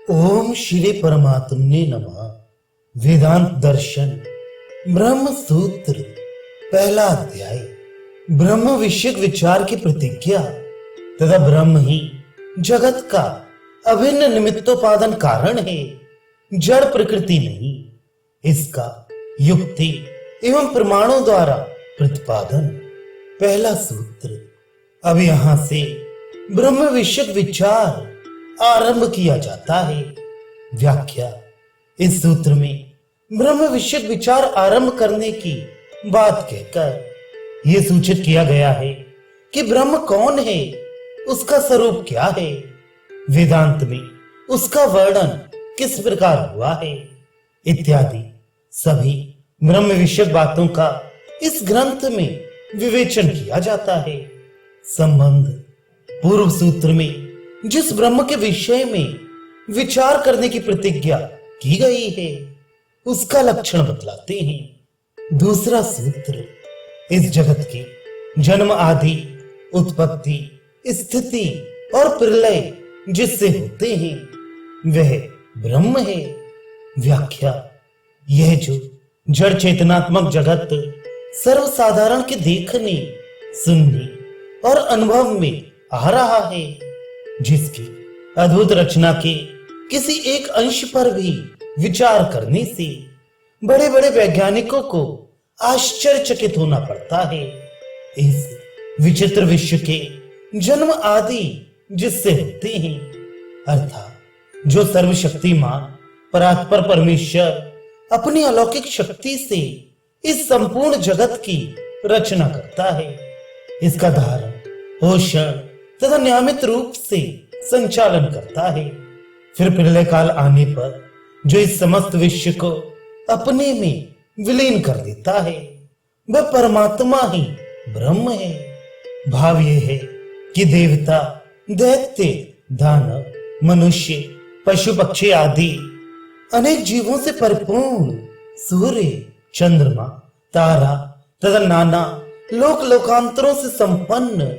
ओम श्री परमात्मने नमः। वेदांत दर्शन ब्रह्म सूत्र पहला अध्याय। ब्रह्म विषयक विचार की प्रतिज्ञा तथा ब्रह्म ही जगत का अभिन्न निमित्तोपादन कारण है, जड़ प्रकृति नहीं। इसका युक्ति एवं प्रमाणों द्वारा प्रतिपादन। पहला सूत्र। अब यहां से ब्रह्म विषयक विचार आरंभ किया जाता है। व्याख्या। इस सूत्र में ब्रह्म विषयक विचार आरंभ करने की बात कहकर यह सूचित किया गया है कि ब्रह्म कौन है, उसका स्वरूप क्या है, वेदांत में उसका वर्णन किस प्रकार हुआ है इत्यादि सभी ब्रह्म विषयक बातों का इस ग्रंथ में विवेचन किया जाता है। संबंध। पूर्व सूत्र में जिस ब्रह्म के विषय में विचार करने की प्रतिज्ञा की गई है उसका लक्षण बतलाते हैं। दूसरा सूत्र। इस जगत के जन्म आदि, उत्पत्ति, स्थिति और प्रलय जिससे होते हैं वह ब्रह्म है। व्याख्या। यह जो जड़ चेतनात्मक जगत सर्वसाधारण के देखने, सुनने और अनुभव में आ रहा है, जिसकी अद्भुत रचना के किसी एक अंश पर भी विचार करने से बड़े बड़े वैज्ञानिकों को आश्चर्यचकित होना पड़ता है। इस विचित्र विश्व के जन्म आदि जिससे होते हैं, अर्थात जो सर्वशक्तिमान परात्पर परमेश्वर अपनी अलौकिक शक्ति से इस संपूर्ण जगत की रचना करता है, इसका धारण, पोषण तथा नियमित रूप से संचालन करता है। फिर प्रलय काल आने पर जो इस समस्त विश्व को अपने में विलीन कर देता है वह परमात्मा ही ब्रह्म है। भाव यह है कि देवता, दैत्य, दानव, मनुष्य, पशु पक्षी आदि अनेक जीवों से परिपूर्ण सूर्य, चंद्रमा, तारा तथा नाना लोक लोकांतरों से संपन्न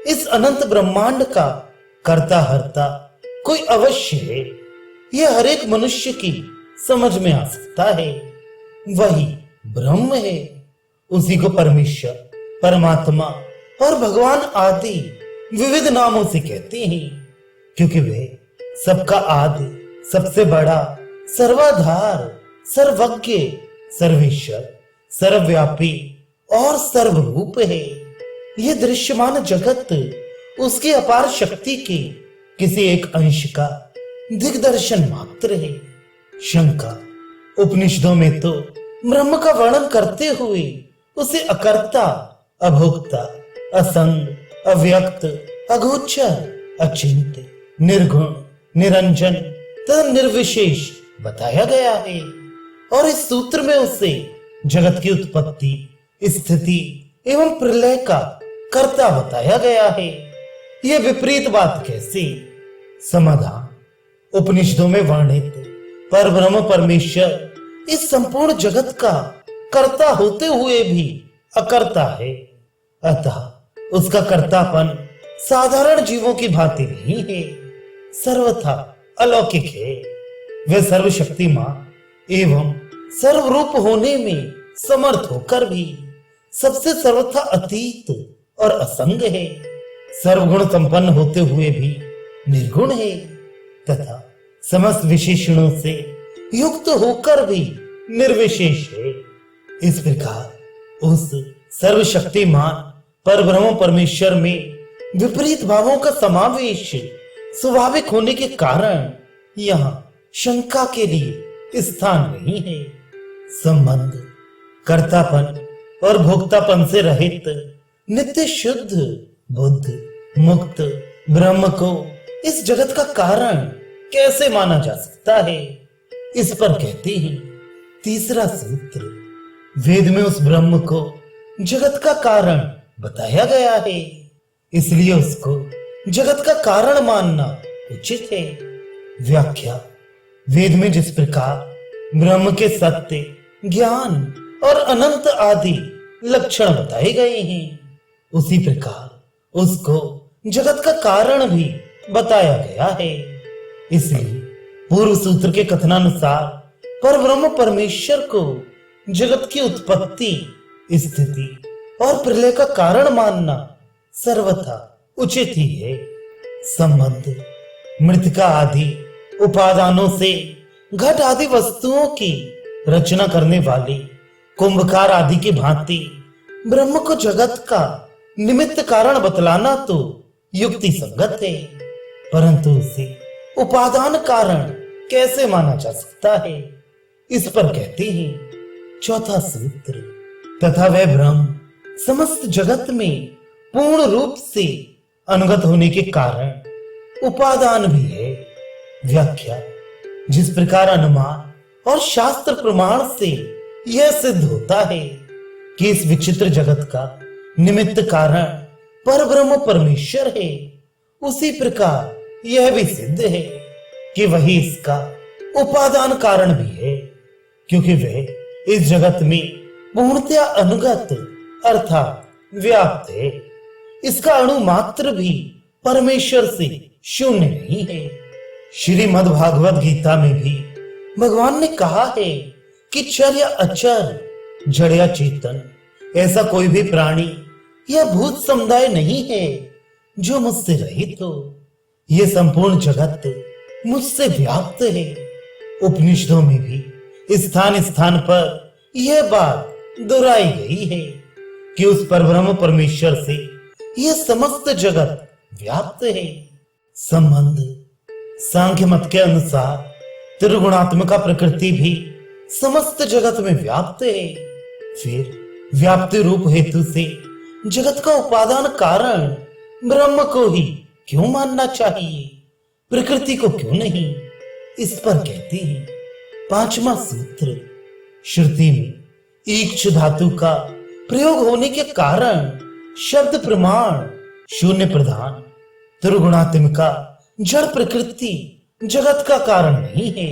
इस अनंत ब्रह्मांड का कर्ता हर्ता कोई अवश्य है। यह हर एक मनुष्य की समझ में आ सकता है। वही ब्रह्म है। उसी को परमेश्वर, परमात्मा और भगवान आदि विविध नामों से कहते हैं, क्योंकि वह सबका आदि, सबसे बड़ा, सर्वाधार, सर्वज्ञ, सर्वेश्वर, सर्वव्यापी और सर्वरूप है। यह दृश्यमान जगत उसकी अपार शक्ति के किसी एक अंश का दिग्दर्शन मात्र है। शंका। उपनिषदों में तो ब्रह्म का वर्णन करते हुए उसे अकर्ता, अभोक्ता, असंग, अव्यक्त, अगोचर, अचिंत्य, निर्गुण, निरंजन तथा निर्विशेष बताया गया है, और इस सूत्र में उसे जगत की उत्पत्ति, स्थिति एवं प्रलय का कर्ता बताया गया है। यह विपरीत बात कैसे? समाधान। उपनिषदों में वर्णित परब्रह्म परमेश्वर इस संपूर्ण जगत का कर्ता होते हुए भी अकर्ता है, अतः उसका कर्तापन साधारण जीवों की भांति नहीं है, सर्वथा अलौकिक है। वह सर्वशक्तिमान एवं सर्वरूप होने में समर्थ होकर भी सबसे सर्वथा अतीत और असंग है, सर्वगुण संपन्न होते हुए भी निर्गुण है तथा समस्त विशेषणों से युक्त होकर भी निर्विशेष है। इस प्रकार उस सर्वशक्तिमान परब्रह्म परमेश्वर में विपरीत भावों का समावेश स्वाभाविक होने के कारण यहाँ शंका के लिए स्थान नहीं है। संबंध। कर्तापन और भोक्तापन से रहित नित्य शुद्ध बुद्ध मुक्त ब्रह्म को इस जगत का कारण कैसे माना जा सकता है? इस पर कहते हैं। तीसरा सूत्र। वेद में उस ब्रह्म को जगत का कारण बताया गया है, इसलिए उसको जगत का कारण मानना उचित है। व्याख्या। वेद में जिस प्रकार ब्रह्म के सत्य, ज्ञान और अनंत आदि लक्षण बताए गए हैं, उसी प्रकार उसको जगत का कारण भी बताया गया है। इसलिए पूर्व सूत्र के कथनानुसार पर ब्रह्म परमेश्वर को जगत की उत्पत्ति, स्थिति और प्रलय का कारण मानना सर्वथा उचित ही है। संबंध मृतिका आदि उपादानों से घट आदि वस्तुओं की रचना करने वाले कुंभकार आदि की भांति ब्रह्म को जगत का निमित्त कारण बतलाना तो युक्ति संगत है, परंतु उसे उपादान कारण कैसे माना जा सकता है, इस पर कहते हैं चौथा सूत्र, तथा वह ब्रह्म समस्त जगत में पूर्ण रूप से अनुगत होने के कारण उपादान भी है। व्याख्या, जिस प्रकार अनुमान और शास्त्र प्रमाण से यह सिद्ध होता है कि इस विचित्र जगत का निमित्त कारण पर ब्रह्म परमेश्वर है, उसी प्रकार यह भी सिद्ध है कि वही इसका उपादान कारण भी है, क्योंकि वह इस जगत में पूर्णतया अनुगत अर्थात व्याप्त है। इसका अणु मात्र भी परमेश्वर से शून्य नहीं है। श्रीमद् भागवत गीता में भी भगवान ने कहा है कि चर या अचर, जड़ या चेतन, ऐसा कोई भी प्राणी या भूत समुदाय नहीं है जो मुझसे रहित हो। यह संपूर्ण जगत मुझसे व्याप्त है। उपनिषदों में भी स्थान स्थान पर यह बात दोहराई गई है कि उस परब्रह्म परमेश्वर से यह समस्त जगत व्याप्त है। संबंध सांख्य मत के अनुसार त्रिगुणात्मका प्रकृति भी समस्त जगत में व्याप्त है। फिर व्याप्ति रूप हेतु से जगत का उपादान कारण ब्रह्म को ही क्यों मानना चाहिए, प्रकृति को क्यों नहीं, इस पर कहते हैं पांचवा सूत्र, श्रुति में ईक्ष धातु का प्रयोग होने के कारण शब्द प्रमाण शून्य प्रधान त्रिगुणात्मिका जड़ प्रकृति जगत का कारण नहीं है।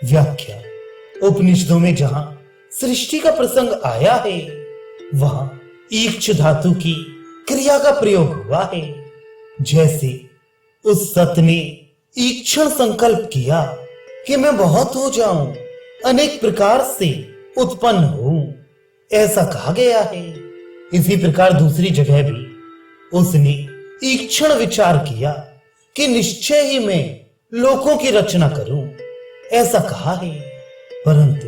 व्याख्या, उपनिषदों में जहां सृष्टि का प्रसंग आया है वहां ईक्ष धातु की क्रिया का प्रयोग हुआ है। जैसे उस सत ने ईक्षण संकल्प किया कि मैं बहुत हो जाऊं, अनेक प्रकार से उत्पन्न हूं, ऐसा कहा गया है। इसी प्रकार दूसरी जगह भी उसने ईक्षण विचार किया कि निश्चय ही मैं लोकों की रचना करूं, ऐसा कहा है। परंतु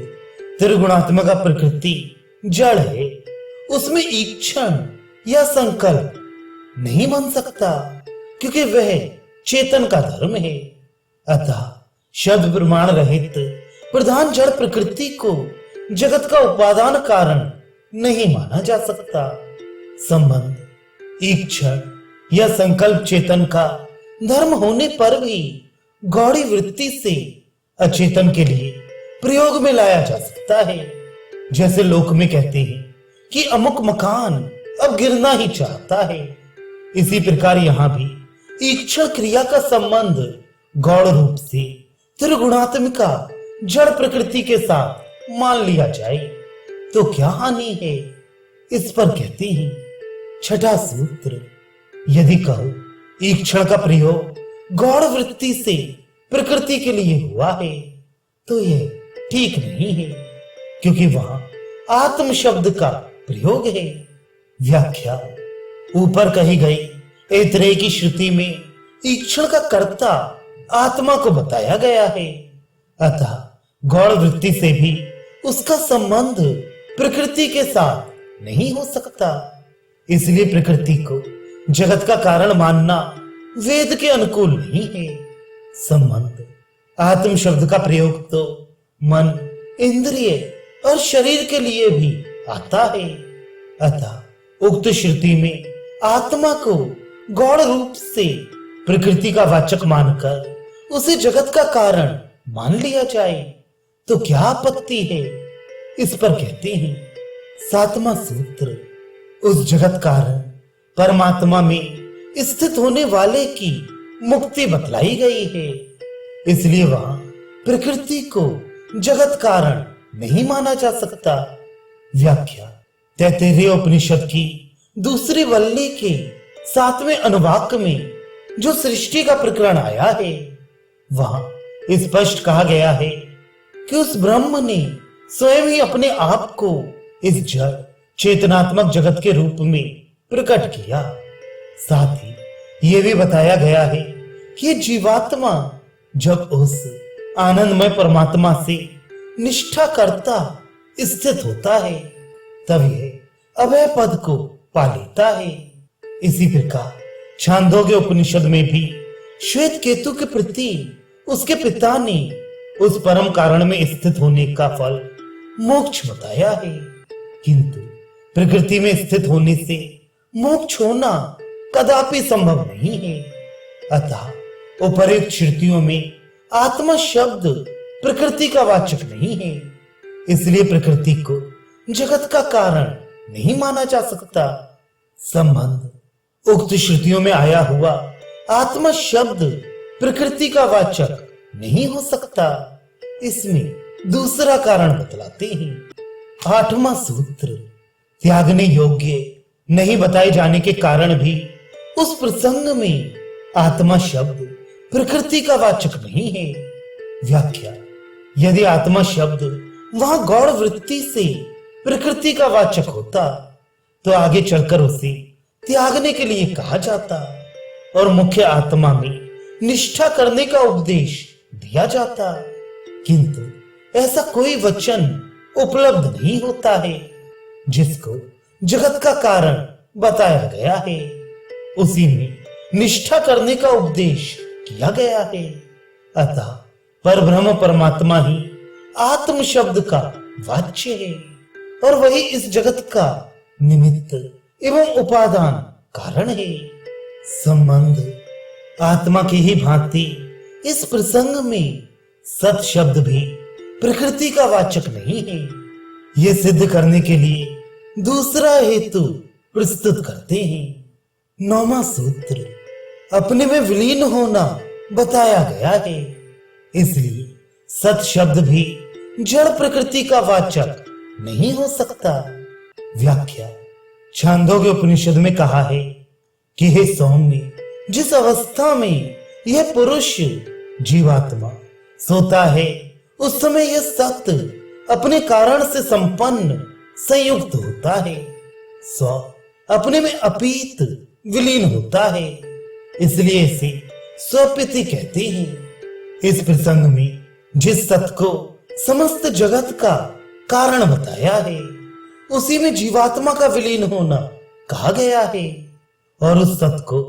त्रिगुणात्मक प्रकृति जड़ है, उसमें ईक्षण या संकल्प नहीं बन सकता, क्योंकि वह चेतन का धर्म है। अतः शब्द प्रमाण रहित प्रधान जड़ प्रकृति को जगत का उपादान कारण नहीं माना जा सकता। संबंध ईक्षण या संकल्प चेतन का धर्म होने पर भी गौड़ी वृत्ति से अचेतन के लिए प्रयोग में लाया जा सकता है। जैसे लोक में कहते हैं कि अमुक मकान अब गिरना ही चाहता है, इसी प्रकार यहां भी ईक्षण क्रिया का संबंध गौड़ रूप से त्रिगुणात्मिका जड़ प्रकृति के साथ मान लिया जाए तो क्या हानि है, इस पर कहते हैं छठा सूत्र, यदि कहो ईक्षण का प्रयोग गौड़ वृत्ति से प्रकृति के लिए हुआ है तो यह ठीक नहीं है, क्योंकि वहां आत्म शब्द का प्रयोग है। व्याख्या, ऊपर कही गई ऐतरेय की श्रुति में ईक्षण का कर्ता आत्मा को बताया गया है, अतः गौड़ वृत्ति से भी उसका संबंध प्रकृति के साथ नहीं हो सकता। इसलिए प्रकृति को जगत का कारण मानना वेद के अनुकूल नहीं है। संबंध आत्म शब्द का प्रयोग तो मन, इंद्रिय और शरीर के लिए भी आता है, अतः उक्त श्रुति में आत्मा को गौड़ रूप से प्रकृति का वाचक मानकर उसे जगत का कारण मान लिया जाए तो क्या आपत्ति है, इस पर कहते हैं सातवां सूत्र, उस जगत कारण परमात्मा में स्थित होने वाले की मुक्ति बतलाई गई है, इसलिए वहां प्रकृति को जगत कारण नहीं माना जा सकता। व्याख्या, तैत्तिरीय उपनिषद की दूसरी वल्ली के 7वें अनुवाक में जो सृष्टि का प्रकरण आया है वहां स्पष्ट कहा गया है कि उस ब्रह्म ने स्वयं ही अपने आप को इस जड़ चेतनात्मक जगत के रूप में प्रकट किया। साथ ही यह भी बताया गया है कि ये जीवात्मा जब उस आनंदमय परमात्मा से निष्ठा करता स्थित होता है तब यह अभय पद को पा लेता है। इसी प्रकार छांदोग्य उपनिषद में भी श्वेत केतु के प्रति उसके पिता ने उस परम कारण में स्थित होने का फल मोक्ष बताया है, किंतु प्रकृति में स्थित होने से मोक्ष होना कदापि संभव नहीं है। अतः उपर्युक्त श्रुतियों में आत्मा शब्द प्रकृति का वाचक नहीं है, इसलिए प्रकृति को जगत का कारण नहीं माना जा सकता। संबंध उक्त श्रुतियों में आया हुआ आत्मा शब्द प्रकृति का वाचक नहीं हो सकता। इसमें दूसरा कारण बतलाते हैं। 8वां सूत्र, त्यागने योग्य नहीं बताए जाने के कारण भी उस प्रसंग में आत्मा शब्द प्रकृति का वाचक नहीं है। व्याख्या, यदि आत्मा शब्द वहां गौड़ वृत्ति से प्रकृति का वाचक होता तो आगे चलकर उसे त्यागने के लिए कहा जाता और मुख्य आत्मा में निष्ठा करने का उपदेश दिया जाता, किंतु ऐसा कोई वचन उपलब्ध नहीं होता है जिसको जगत का कारण बताया गया है। उसी में निष्ठा करने का उपदेश किया गया है। अतः परब्रह्म परमात्मा ही आत्म शब्द का वाच्य है और वही इस जगत का निमित्त एवं उपादान कारण है। संबंध आत्मा की ही भांति इस प्रसंग में सत शब्द भी प्रकृति का वाचक नहीं है। ये सिद्ध करने के लिए दूसरा हेतु प्रस्तुत करते हैं। 9वां सूत्र, अपने में विलीन होना बताया गया है, इसलिए सत शब्द भी जड़ प्रकृति का वाचक नहीं हो सकता। व्याख्या, छांदोग्य उपनिषद में कहा है कि हे सौम्य, जिस अवस्था में यह पुरुष जीवात्मा सोता है उस समय यह सत्य अपने कारण से संपन्न संयुक्त होता है, स्व अपने में अपीत विलीन होता है, इसलिए इसे स्वपिति कहते हैं। इस प्रसंग में जिस सत्य को समस्त जगत का कारण बताया है उसी में जीवात्मा का विलीन होना कहा गया है और उस सत्य को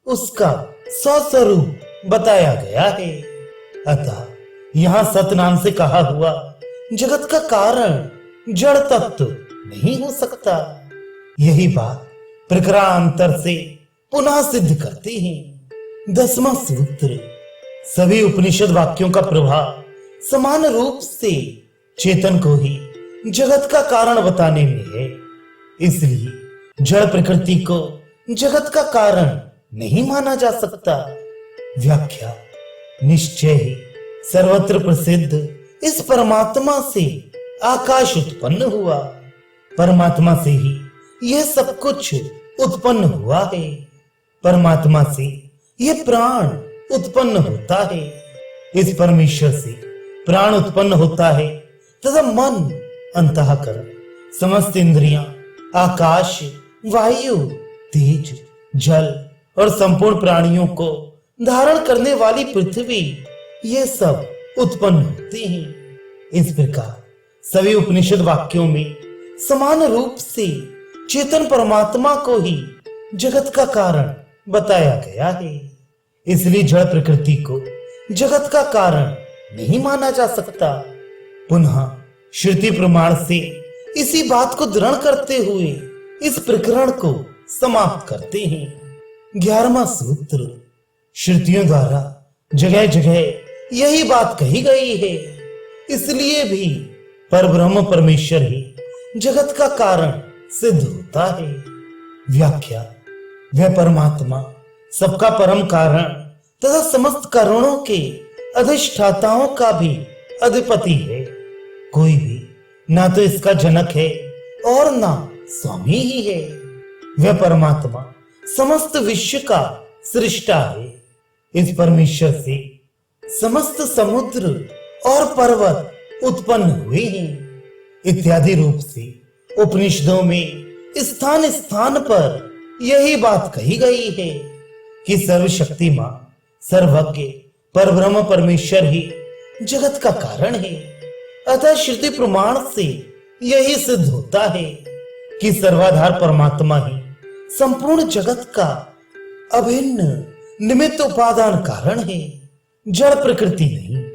उसका स्वस्वरूप बताया गया है। अतः यहाँ सत नाम से कहा हुआ जगत का कारण जड़ तत्व नहीं हो सकता। यही बात प्रकरणांतर से पुनः सिद्ध करते हैं। 10वां सूत्र, सभी उपनिषद वाक्यों का प्रभाव समान रूप से चेतन को ही जगत का कारण बताने में है, इसलिए जड़ प्रकृति को जगत का कारण नहीं माना जा सकता। व्याख्या, निश्चय ही सर्वत्र प्रसिद्ध इस परमात्मा से आकाश उत्पन्न हुआ, परमात्मा से ही यह सब कुछ उत्पन्न हुआ है, परमात्मा से यह प्राण उत्पन्न होता है, इस परमेश्वर से प्राण उत्पन्न होता है तथा मन, अंतःकरण, समस्त इंद्रियां, आकाश, वायु, तेज, जल और संपूर्ण प्राणियों को धारण करने वाली पृथ्वी, ये सब उत्पन्न होते हैं। इस प्रकार सभी उपनिषद वाक्यों में समान रूप से चेतन परमात्मा को ही जगत का कारण बताया गया है, इसलिए जड़ प्रकृति को जगत का कारण नहीं माना जा सकता। पुनः श्रुति प्रमाण से इसी बात को दृढ़ करते हुए इस प्रकरण को समाप्त करते हैं। 11वां सूत्र, श्रुतियों द्वारा जगह जगह यही बात कही गई है, इसलिए भी परब्रह्म परमेश्वर ही जगत का कारण सिद्ध होता है। व्याख्या, वह परमात्मा सबका परम कारण तथा समस्त कारणों के अधिष्ठाताओं का भी अधिपति है, कोई भी ना तो इसका जनक है और ना स्वामी ही है। वह परमात्मा समस्त विश्व का सृष्टा है। इस परमेश्वर से समस्त समुद्र और पर्वत उत्पन्न हुए हैं इत्यादि रूप से उपनिषदों में स्थान स्थान पर यही बात कही गई है कि सर्वशक्तिमान सर्वज्ञ परब्रह्म परमेश्वर ही जगत का कारण है। अतः श्रुति प्रमाण से यही सिद्ध होता है कि सर्वाधार परमात्मा ही संपूर्ण जगत का अभिन्न निमित्त उपादान कारण है, जड़ प्रकृति नहीं।